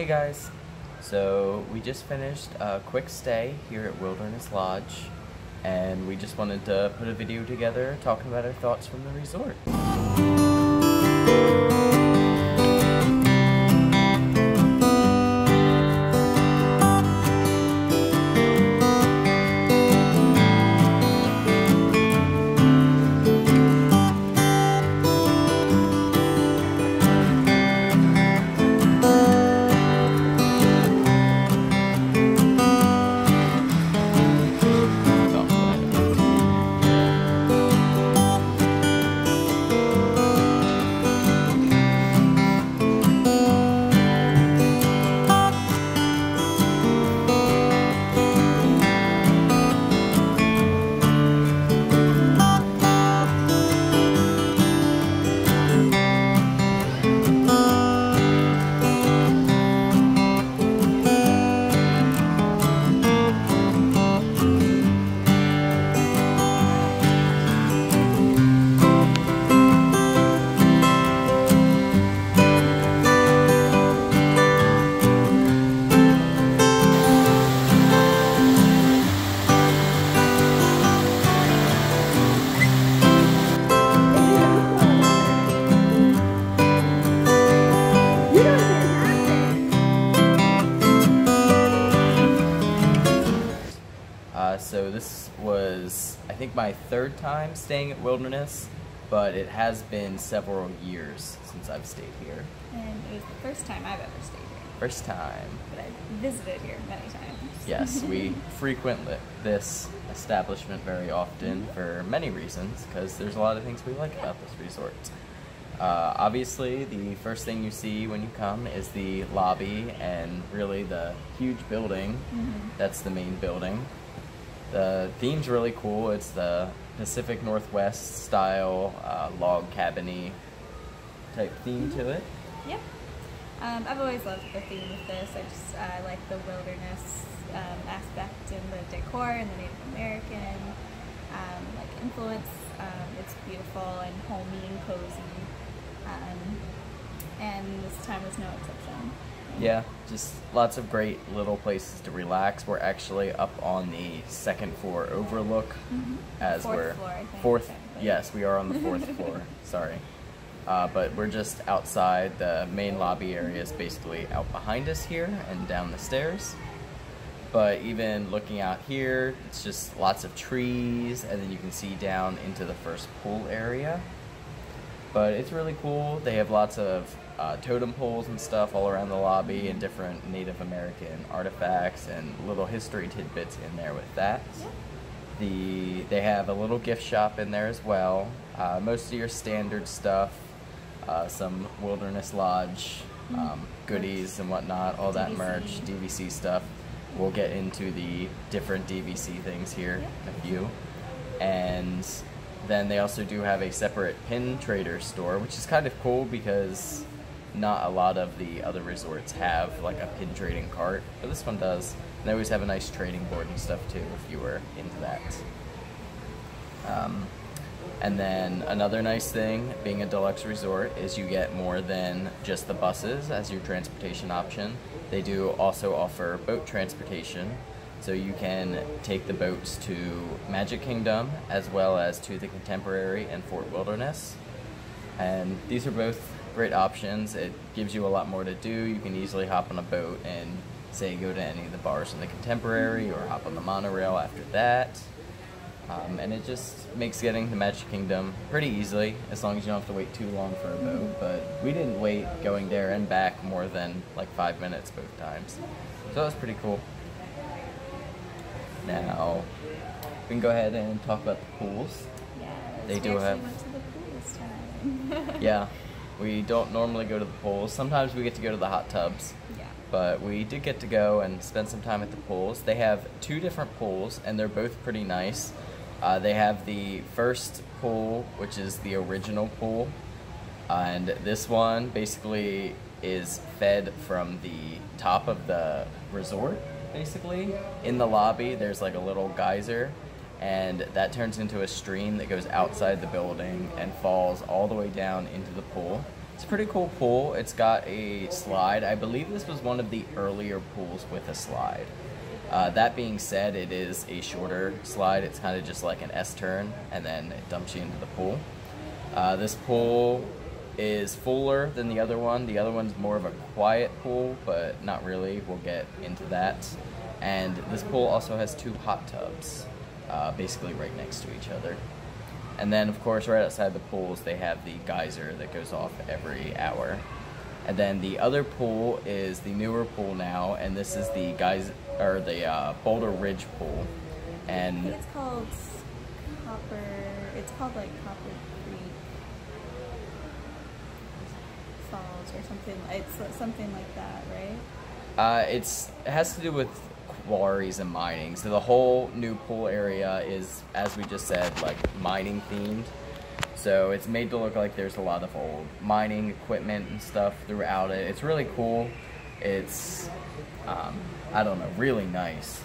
Hey guys, so we just finished a quick stay here at Wilderness Lodge, and we just wanted to put a video together talking about our thoughts from the resort. So this was, I think, my third time staying at Wilderness, but it has been several years since I've stayed here. And it was the first time I've ever stayed here. First time. But I've visited here many times. Yes, we frequent this establishment very often for many reasons, because there's a lot of things we like about this resort. Obviously, the first thing you see when you come is the lobby and really the huge building. That's the main building. The theme's really cool. It's the Pacific Northwest style log cabin-y type theme to it. Yep. I've always loved the theme of this. I like the wilderness aspect in the decor and the Native American influence. It's beautiful and homey and cozy, and this time was no exception. Yeah, just lots of great little places to relax. We're actually up on the second floor overlook, as fourth floor, I think. Fourth. Yes, we are on the fourth floor. Sorry, but we're just outside. The main lobby area is basically out behind us here and down the stairs. But even looking out here, it's just lots of trees, and then you can see down into the first pool area. But it's really cool. They have lots of totem poles and stuff all around the lobby, and different Native American artifacts and little history tidbits in there with that. They have a little gift shop in there as well. Most of your standard stuff, some Wilderness Lodge goodies and whatnot, all that merch, DVC stuff. We'll get into the different DVC things here in a few. And then they also do have a separate pin trader store, which is kind of cool because not a lot of the other resorts have like a pin trading cart, but this one does. And they always have a nice trading board and stuff too if you were into that. And then another nice thing, being a deluxe resort, is you get more than just the buses as your transportation option. They do also offer boat transportation, so you can take the boats to Magic Kingdom as well as to the Contemporary and Fort Wilderness. And these are both great options. It gives you a lot more to do. You can easily hop on a boat and say go to any of the bars in the Contemporary or hop on the monorail after that. And it just makes getting to Magic Kingdom pretty easily as long as you don't have to wait too long for a boat. But we didn't wait going there and back more than like 5 minutes both times. So that was pretty cool. Now, we can go ahead and talk about the pools. Yes, they do have. Went to the pool this time. Yeah, we don't normally go to the pools. Sometimes we get to go to the hot tubs. Yeah. But we did get to go and spend some time at the pools. They have two different pools, and they're both pretty nice. They have the first pool, which is the original pool, and this one basically is fed from the top of the resort. Basically, in the lobby, there's like a little geyser, and that turns into a stream that goes outside the building and falls all the way down into the pool. It's a pretty cool pool. It's got a slide. I believe this was one of the earlier pools with a slide. That being said, it is a shorter slide. It's kind of just like an S-turn, and then it dumps you into the pool. This pool is fuller than the other one. The other one's more of a quiet pool, but not really. We'll get into that. And this pool also has 2 hot tubs, basically right next to each other. And then, of course, right outside the pools, they have the geyser that goes off every hour. And then the other pool is the newer pool now, and this is the Boulder Ridge pool. And I think it's called like Copper Creek Falls or something. It's something like that, right? it has to do with quarries and mining. So the whole new pool area is, as we just said, like mining themed. So it's made to look like there's a lot of old mining equipment and stuff throughout it. It's really cool. It's, I don't know, really nice.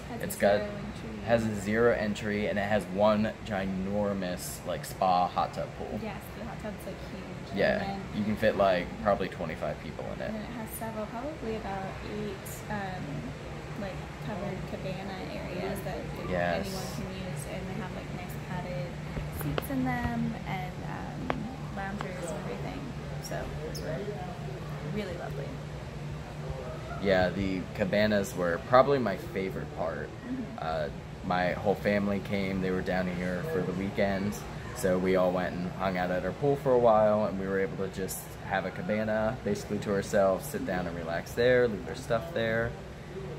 Has a 0 entry, and it has one ginormous like spa hot tub pool. Yes, the hot tub's like huge. Yeah, you can fit like probably 25 people in it. And it has several, probably about 8 like covered cabana areas that anyone can use, and they have like nice padded seats in them and loungers and everything. So those were really lovely. Yeah, the cabanas were probably my favorite part. My whole family came. They were down here for the weekend, so we all went and hung out at our pool for a while, and we were able to just have a cabana basically to ourselves, sit down and relax there, leave our stuff there.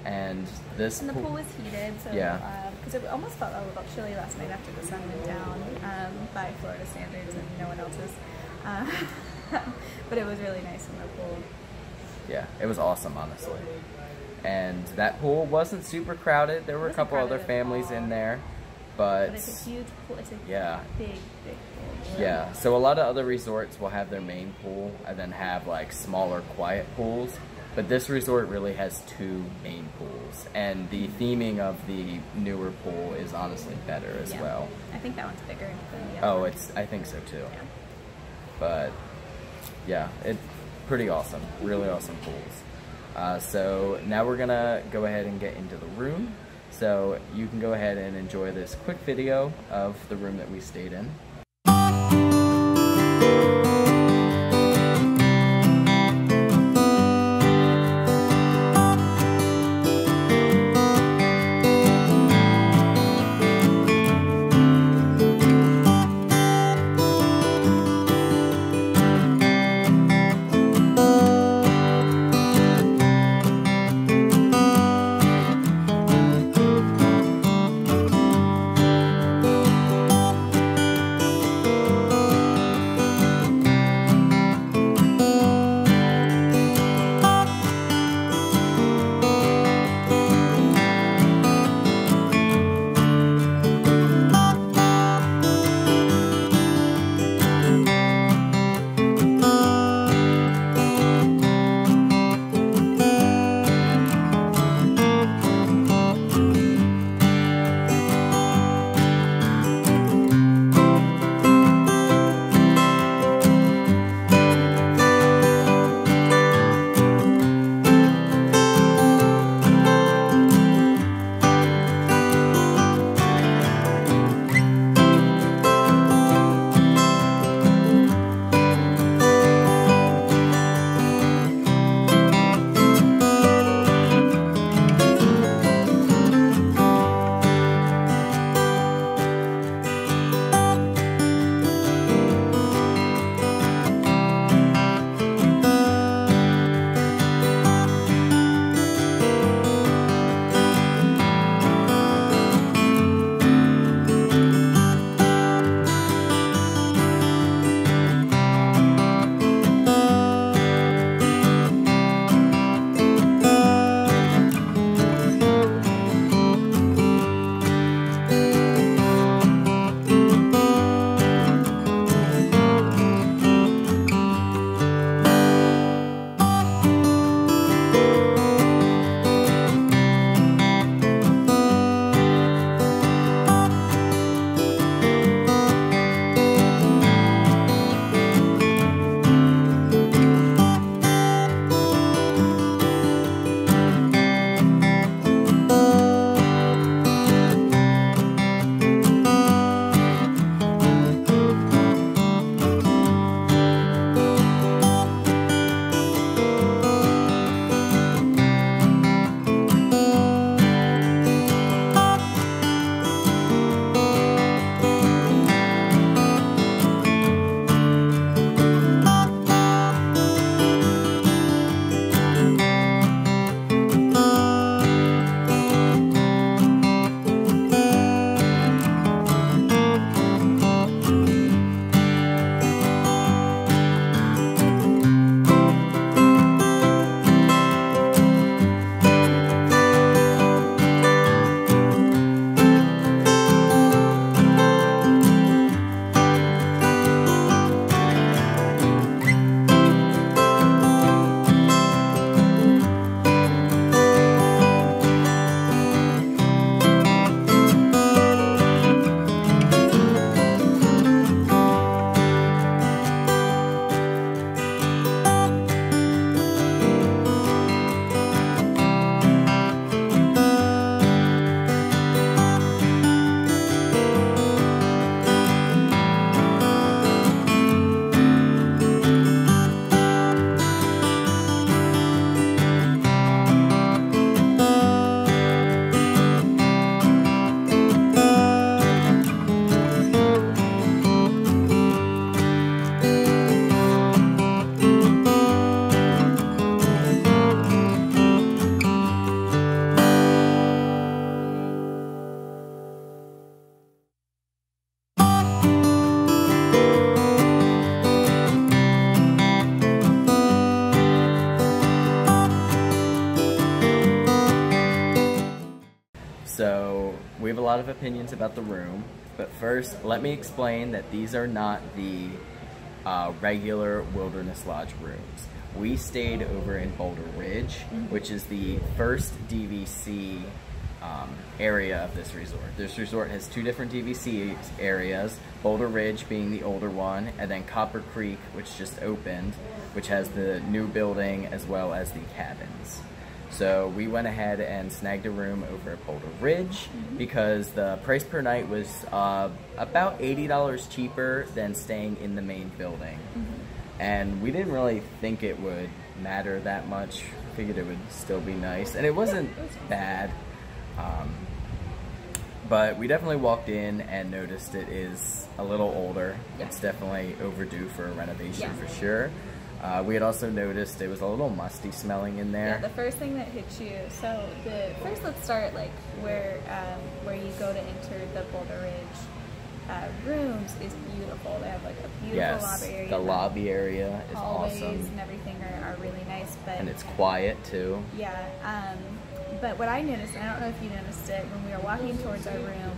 And the pool was heated, so because it almost felt a little chilly last night after the sun went down by Florida standards and no one else's. But it was really nice in the pool. Yeah, it was awesome, honestly. And that pool wasn't super crowded. There were a couple other families in there, but it's a huge pool. It's a big pool. Yeah, so a lot of other resorts will have their main pool and then have like smaller, quiet pools. But this resort really has 2 main pools, and the theming of the newer pool is honestly better as well. I think that one's bigger than the other one. I think so too. Yeah. But yeah, it's pretty awesome. Really awesome pools. So now we're gonna go ahead and get into the room. So you can go ahead and enjoy this quick video of the room that we stayed in. lot of opinions about the room, but first, let me explain that these are not the regular Wilderness Lodge rooms. We stayed over in Boulder Ridge, which is the first DVC area of this resort. This resort has 2 different DVC areas, Boulder Ridge being the older one, and then Copper Creek, which just opened, which has the new building as well as the cabins. So we went ahead and snagged a room over at Boulder Ridge because the price per night was about $80 cheaper than staying in the main building. And we didn't really think it would matter that much. Figured it would still be nice, and it wasn't bad. But we definitely walked in and noticed it is a little older. It's definitely overdue for a renovation for sure. We had also noticed it was a little musty smelling in there. Yeah, the first thing that hits you, so first let's start like where you go to enter the Boulder Ridge rooms is beautiful. They have like a beautiful lobby area. The lobby area is awesome. And everything are really nice. But and it's quiet too. Yeah. But what I noticed, and I don't know if you noticed it, when we were walking towards our room,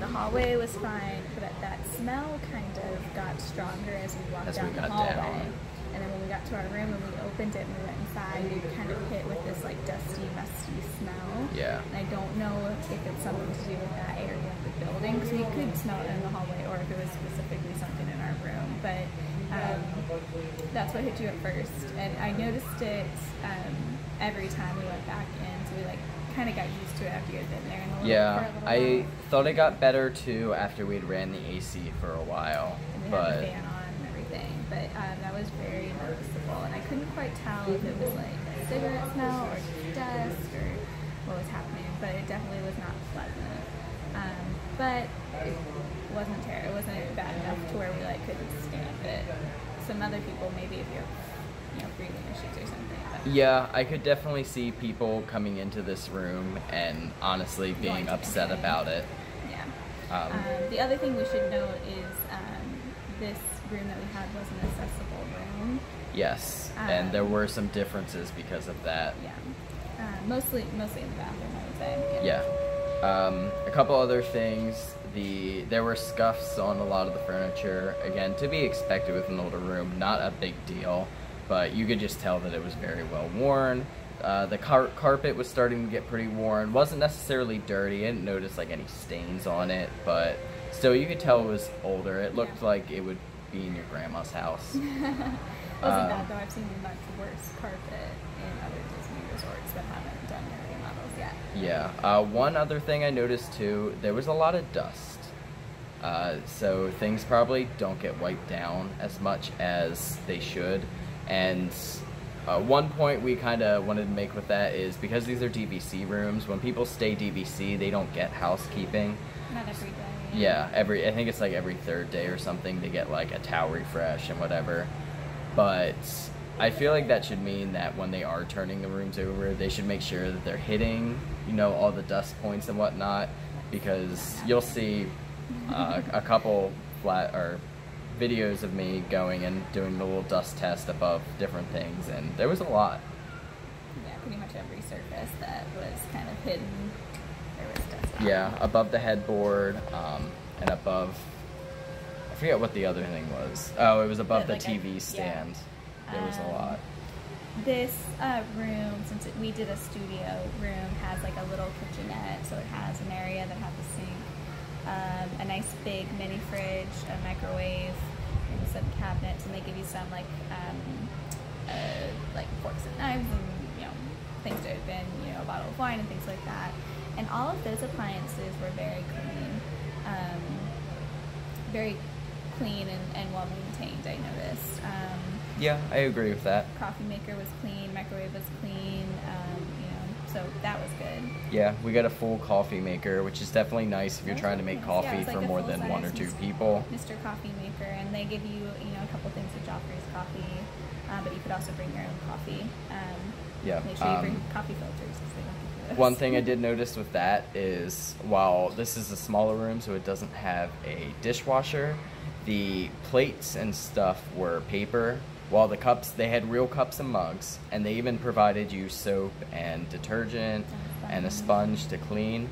the hallway was fine, but that smell kind of got stronger as we walked down the hallway. And then when we got to our room and we opened it and we went inside, we were kind of hit with this like dusty, musty smell. Yeah. And I don't know if it's something to do with that area of the building, because we could smell it in the hallway, or if it was specifically something in our room. But that's what hit you at first. And I noticed it every time we went back in, so we like kind of got used to it after you had been there. Yeah, I thought it got better too after we'd ran the AC for a while. And we had the fan on and everything, but that was very noticeable, and I couldn't quite tell if it was like a cigarette smell or dust or what was happening, but it definitely was not pleasant. But it wasn't terrible. It wasn't bad enough to where we like couldn't stand it. Some other people, maybe if you have breathing issues or something. Yeah, I could definitely see people coming into this room and honestly being upset about it. Yeah. The other thing we should note is this room that we had was an accessible room. Yes, and there were some differences because of that. Yeah. Mostly in the bathroom, I would say. Yeah. A couple other things. There were scuffs on a lot of the furniture. Again, to be expected with an older room, not a big deal. But you could just tell that it was very well worn. The carpet was starting to get pretty worn. Wasn't necessarily dirty. I didn't notice like any stains on it, but still you could tell it was older. It looked like it would be in your grandma's house. Wasn't bad though. I've seen much worse carpet in other Disney resorts that haven't done their remodels yet. Yeah. One other thing I noticed too, there was a lot of dust. So things probably don't get wiped down as much as they should. And one point we kind of wanted to make with that is because these are DVC rooms, when people stay DVC, they don't get housekeeping. Not every day. Yeah, I think it's like every 3rd day or something they get like a towel refresh and whatever. But I feel like that should mean that when they are turning the rooms over, they should make sure that they're hitting, all the dust points and whatnot, because you'll see a couple videos of me going and doing the little dust test above different things, and there was a lot. Yeah, pretty much every surface that was kind of hidden, there was dust on. Yeah, above the headboard, and above, I forget what the other thing was. Oh, it was above the TV stand. Yeah. There was a lot. This room, since we did a studio room, has like a little kitchenette, so it has an area that has a sink, a nice big mini fridge, a microwave, and some cabinets, and they give you some like forks and knives and things to open, a bottle of wine and things like that. And all of those appliances were very clean and well maintained. I noticed. Yeah, I agree with that. Coffee maker was clean, microwave was clean. So that was good. Yeah, we got a full coffee maker, which is definitely nice if you're trying to make coffee for more than 1 or 2 people. Mr. Coffee Maker, and they give you, a couple things with Joffrey's coffee, but you could also bring your own coffee. Yeah. Make sure you bring coffee filters, because they don't do those. One thing I did notice with that is, while this is a smaller room, so it doesn't have a dishwasher, the plates and stuff were paper. While the cups, they had real cups and mugs, and they even provided you soap and detergent and a sponge to clean.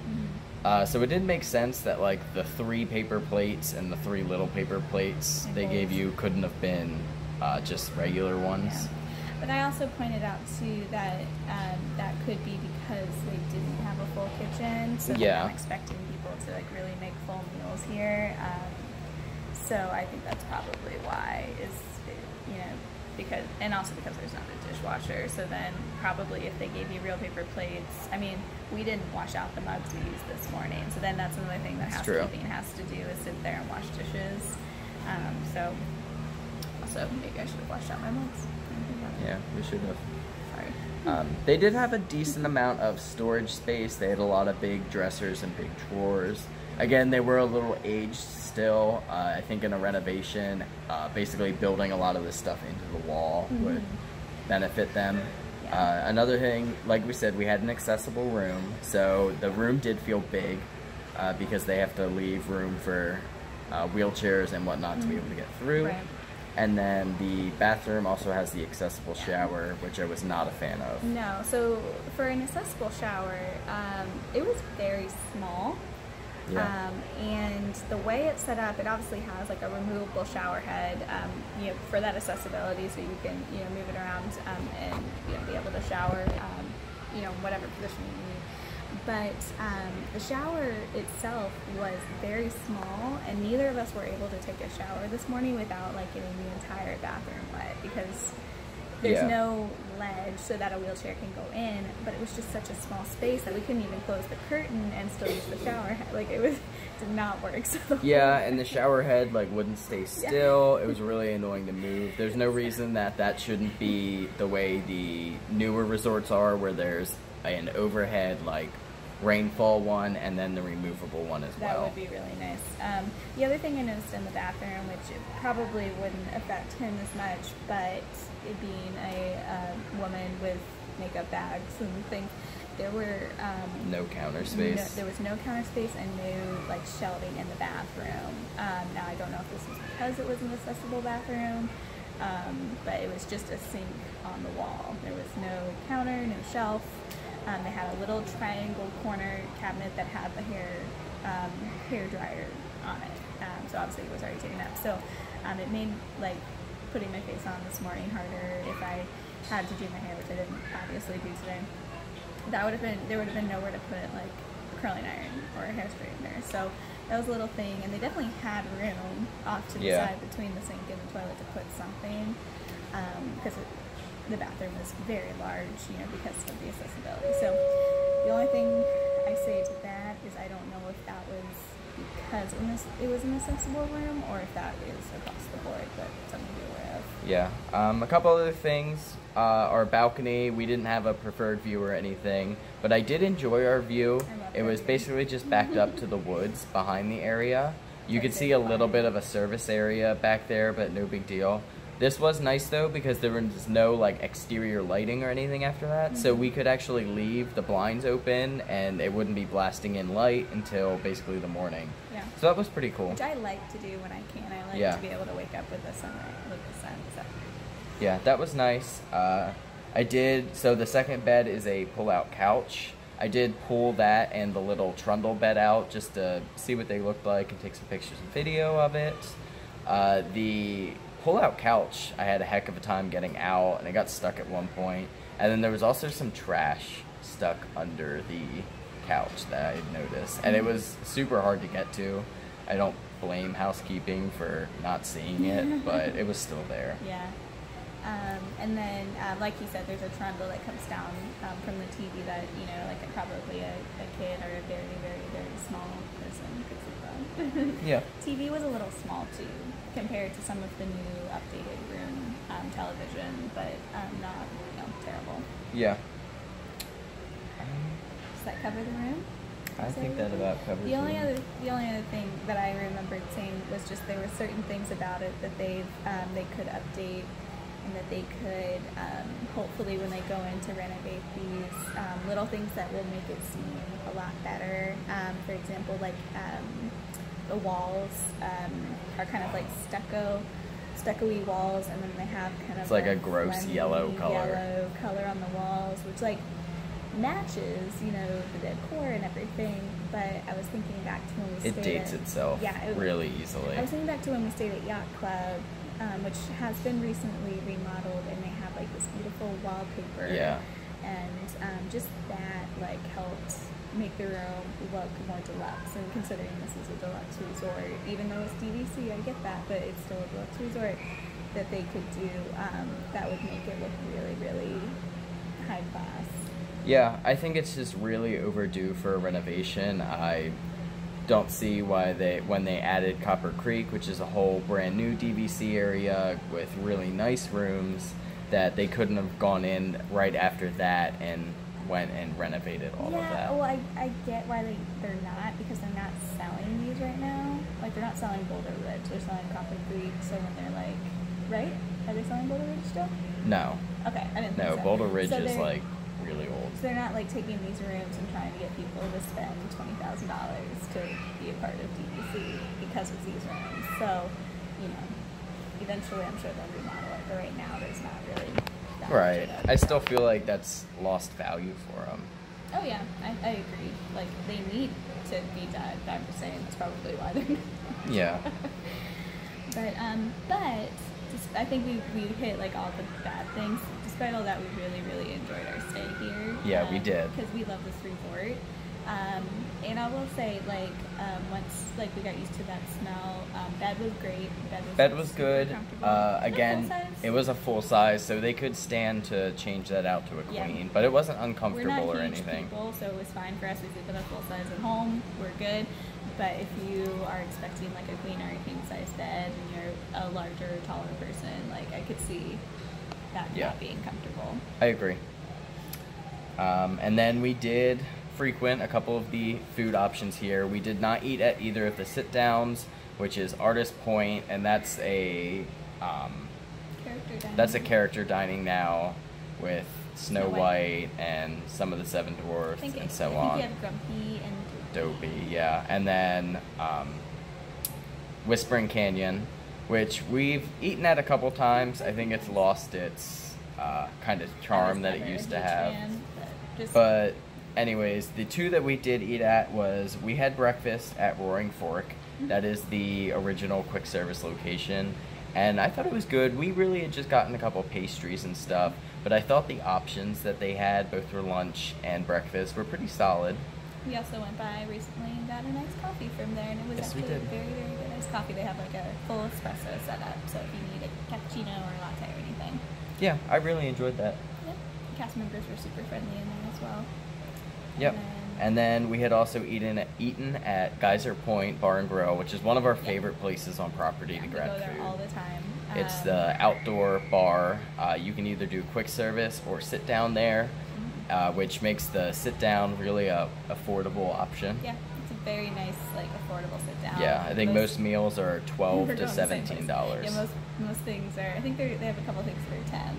So it did make sense that like the 3 paper plates and the 3 little paper plates they gave you couldn't have been just regular ones. Yeah. But I also pointed out too that that could be because they didn't have a full kitchen, so they're not expecting people to like really make full meals here. So I think that's probably why because also because there's not a dishwasher. So then probably if they gave you real paper plates, I mean, we didn't wash out the mugs we used this morning, so then that's another thing that housekeeping has to do is sit there and wash dishes. So also maybe I should have washed out my mugs. Yeah, we should have. Sorry. They did have a decent amount of storage space. They had a lot of big dressers and big drawers. Again, they were a little aged still. I think in a renovation, basically building a lot of this stuff into the wall would benefit them. Yeah. Another thing, like we said, we had an accessible room. So the room did feel big because they have to leave room for wheelchairs and whatnot to be able to get through. Right. And then the bathroom also has the accessible shower, which I was not a fan of. No, so for an accessible shower, it was very small. Yeah. And the way it's set up, it obviously has like a removable shower head, for that accessibility, so you can, move it around and be able to shower, whatever position you need. But the shower itself was very small, and neither of us were able to take a shower this morning without like getting the entire bathroom wet, because there's no ledge so that a wheelchair can go in, but it was just such a small space that we couldn't even close the curtain and still use the shower head. Like it did not work. So yeah, and the shower head like wouldn't stay still. It was really annoying to move. There's no reason that shouldn't be the way the newer resorts are, where there's an overhead like rainfall one and then the removable one as well. That would be really nice. The other thing I noticed in the bathroom, which it probably wouldn't affect him as much, but it being a woman with makeup bags and things, there were no counter space. There was no counter space and no like shelving in the bathroom. Now I don't know if this was because it was an accessible bathroom, but it was just a sink on the wall. There was no counter, no shelf. They had a little triangle corner cabinet that had the hair dryer on it. So obviously it was already taken up. So it made like putting my face on this morning harder if I had to do my hair, which I didn't obviously do today. There would have been nowhere to put like a curling iron or a hair straightener. So that was a little thing, and they definitely had room off to the side between the sink and the toilet to put something, because the bathroom is very large, because of the accessibility. So the only thing I say to that is I don't know if that was because it was an accessible room or if that is across the board, but something to be aware of. Yeah. A couple other things. Our balcony, we didn't have a preferred view or anything, but I did enjoy our view. It was basically just backed up to the woods behind the area. You could see a little bit of a service area back there, but no big deal. This was nice though, because there was no like exterior lighting or anything after that, so we could actually leave the blinds open and it wouldn't be blasting in light until basically the morning. Yeah. So that was pretty cool. Which I like to do when I can. I like to be able to wake up with the sunlight, with the sun. So. Yeah, that was nice. So the second bed is a pull-out couch. I did pull that and the little trundle bed out just to see what they looked like and take some pictures and video of it. The pull-out couch, I had a heck of a time getting out, and it got stuck at one point. And then there was also some trash stuck under the couch that I noticed, and it was super hard to get to. I don't blame housekeeping for not seeing it, but it was still there. Yeah. And then, like you said, there's a trundle that comes down from the TV that, like probably a kid or a very, very, very small person could sit on. Yeah. TV was a little small too, compared to some of the new updated room television, but not terrible. Yeah. Does that cover the room? I think that about covers the only other thing that I remembered saying was just there were certain things about it that they could update, and that they could hopefully when they go in to renovate these little things that will make it seem a lot better. For example, like the walls are kind of like stucco-y walls, and then they have kind of like a gross yellow color on the walls, which like matches, you know, the decor and everything. But I was thinking back to when we stayed. It dates itself really easily. I was thinking back to when we stayed at Yacht Club, which has been recently remodeled, and they have like this beautiful wallpaper. Yeah. And just that like helped make the room look more deluxe. And considering this is a deluxe resort, even though it's DVC, I get that, but it's still a deluxe resort, that they could do that would make it look really, really high class. Yeah, I think it's just really overdue for a renovation. I don't see why when they added Copper Creek, which is a whole brand new DVC area with really nice rooms, that they couldn't have gone in right after that and went and renovated all of that. Yeah, well, I get why they're not, because they're not selling these right now. Like, they're not selling Boulder Ridge, they're selling Copper Creek, so when they're like, right? Are they selling Boulder Ridge still? No. Okay, I didn't think so. No, Boulder Ridge is like really old. So they're not like taking these rooms and trying to get people to spend $20,000 to be a part of DVC because it's these rooms. So, you know, eventually I'm sure they'll remodel it, but right now there's not really that Right. much of it. I still feel like that's lost value for them. Oh yeah, I agree. Like, they need to be done. I'm just saying that's probably why they're not. Yeah. But just, I think we hit like all the bad things. Despite all that, we really, really enjoyed our stay here. Yeah, we did. Because we love this resort. And I will say, like, once like we got used to that smell, bed was great. Bed was good. Comfortable. Again, it was a full size, so they could stand to change that out to a queen, but it wasn't uncomfortable We're not or huge anything. People, so it was fine for us. We sleep in a full size at home. We're good. But if you are expecting like a queen or a king size bed and you're a larger, taller person, like, I could see that not being comfortable. I agree. And then we did frequent a couple of the food options here. We did not eat at either of the sit downs, which is Artist Point, and that's a character dining now with Snow White and some of the Seven Dwarfs and so on. I think you have Grumpy and Dopey, yeah. And then Whispering Canyon, which we've eaten at a couple times. I think it's lost its kind of charm that it used to have. But anyways, the two that we did eat at we had breakfast at Roaring Fork. That is the original quick service location. And I thought it was good. We really had just gotten a couple pastries and stuff, but I thought the options that they had, both for lunch and breakfast, were pretty solid. We also went by recently and got a nice coffee from there, and it was actually a very, very good nice coffee. They have like a full espresso setup, so if you need a cappuccino or a latte or anything. Yeah, I really enjoyed that. Yep. The cast members were super friendly in there as well. Yep. And then we had also eaten at Geyser Point Bar and Grill, which is one of our favorite places on property to grab food. We go there all the time. It's the outdoor bar. You can either do quick service or sit down there. Which makes the sit-down really a affordable option. Yeah, it's a very nice, like, affordable sit-down. Yeah, I think most meals are $12 to $17. Yeah, most things are. I think they have a couple things that are $10.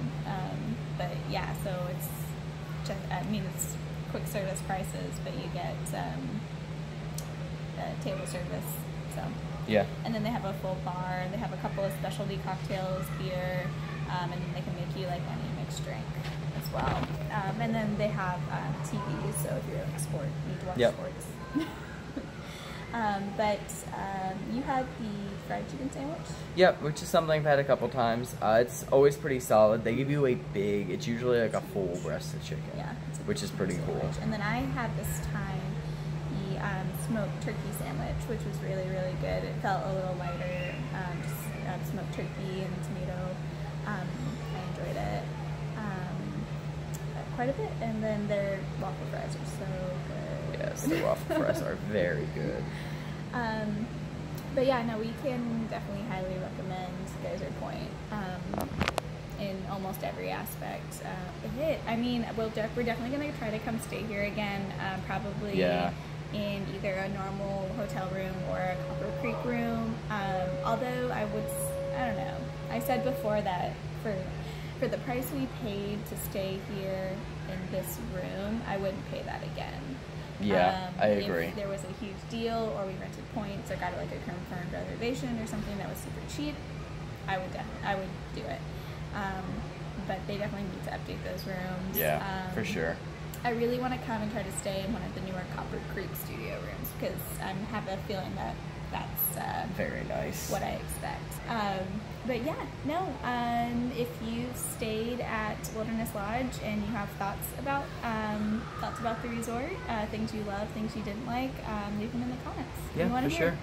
But yeah, so it's just, I mean, it's quick service prices, but you get table service. So yeah. And then they have a full bar. They have a couple of specialty cocktails, beer, and then they can make you like any mixed drink as well. And then they have TVs, so if you're like need to watch sports. But you had the fried chicken sandwich? Yep, which is something I've had a couple times. It's always pretty solid. They give you it's usually like a full breast of chicken, which is pretty cool. And then I had this time the smoked turkey sandwich, which was really, really good. It felt a little lighter, just smoked turkey and tomato. I enjoyed it quite a bit. And then their waffle fries are so good. Yes, the waffle fries are very good. But yeah, no, we can definitely highly recommend Geyser Point in almost every aspect. I mean, we're definitely going to try to come stay here again, probably in either a normal hotel room or a Copper Creek room. Although I don't know, I said before that for the price we paid to stay here in this room, I wouldn't pay that again. Yeah, I agree. If there was a huge deal, or we rented points, or got like a confirmed reservation or something that was super cheap, I would do it. But they definitely need to update those rooms. Yeah, for sure. I really want to come and try to stay in one of the newer Copper Creek studio rooms because I have a feeling that that's very nice. What I expect. But yeah, no. If you stayed at Wilderness Lodge and you have thoughts about the resort, things you love, things you didn't like, leave them in the comments. Yeah, for sure.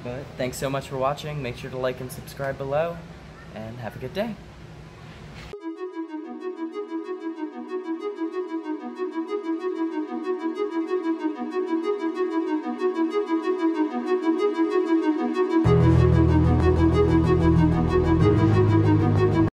But thanks so much for watching. Make sure to like and subscribe below, and have a good day.